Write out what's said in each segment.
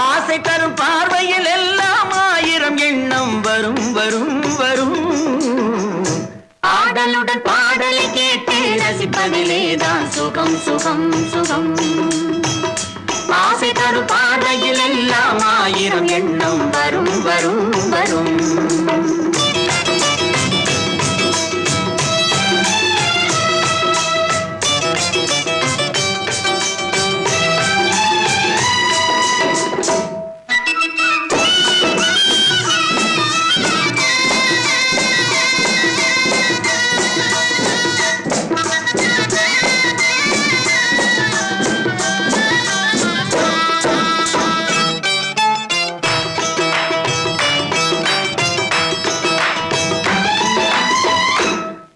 ஆசை தரும் பார்வையில் எல்லாம் ஆயிரம் எண்ணம் வரும் வரும் வரும். ஆடலுடன் பாடலை கேட்டு ரசிப்பதிலேதான் சுகம் சுகம் சுகம். ஆசை தரும் பார்வையில் எல்லாம் ஆயிரம் எண்ணம் வரும் வரும் வரும்.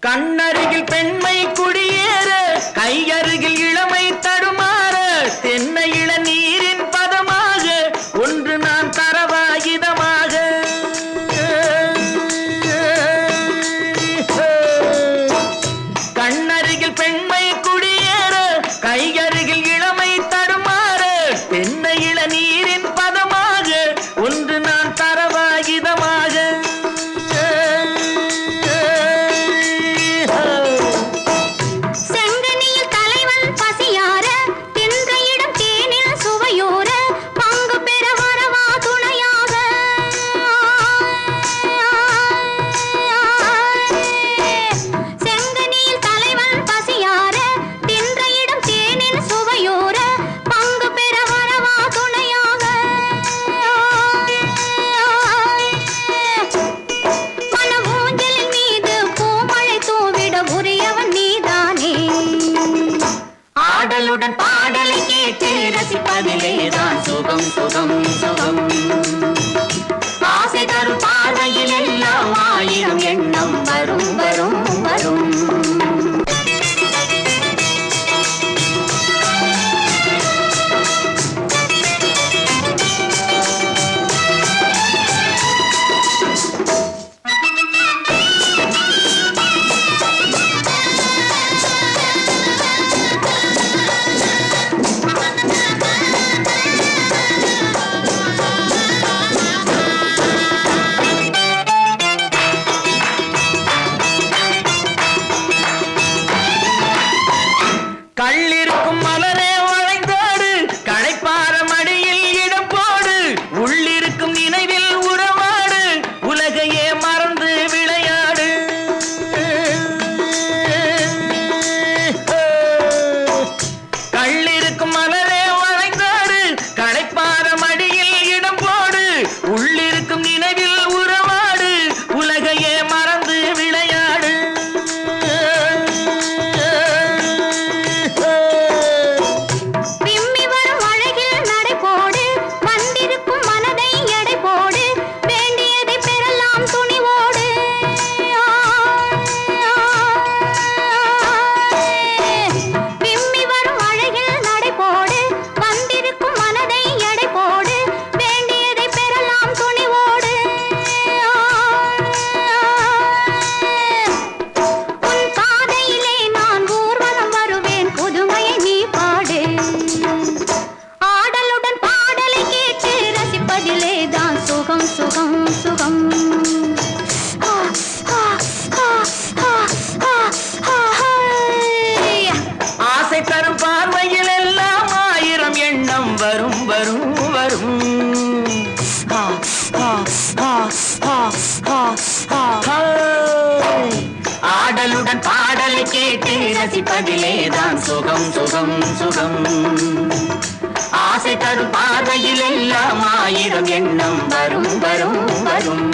கண்ணருகில் பெண்மை குடியேற, கையருகில் இளமை தடுமாற, தென்னை இளநீரின் பதமாக ஒன்று நான் தரவாயுதமாக. கண்ணருகில் பெண்மை குடியேற, கையருகில் இளமை தடுமாற, தென்னை இளநீரின் பதமாக ஒன்று நான் தரவாயுதமாக. ஆடலுடன் பாடலை கேட்டு ரசிப்பதிலேதான் சுகம் சுகம் சுகம். ஆசை தரும் பார்வையில் எல்லாம் ஆயிரம் எண்ணம் வரும் வரும் வரும். கள்ளிருக்கும் மலரே வளைந்தாடு, களைப்பார மடியில் இடம் போடு, உள்ளிருக்கும் நினைவில் உறவாடு, உலகையே மறந்து விளையாடு. கள்ளிருக்கும் மலரே வளைந்தாடு, களைப்பார மடியில் இடம் போடு, உள்ளிருக்கும் நினைவில் உறவாடு, உலகையே மறந்து விளையாடு. ஆசை தரும் பார்வையில் எல்லாம் ஆயிரம் எண்ணம் வரும் வரும் வரும். ஆடலுடன் பாடலை கேட்டு ரசிப்பதிலேதான் சுகம் சுகம் சுகம். ஆசை தரும் பார்வையில் எல்லாம் ஆயிரம் எண்ணம் வரும் வரும் வரும்.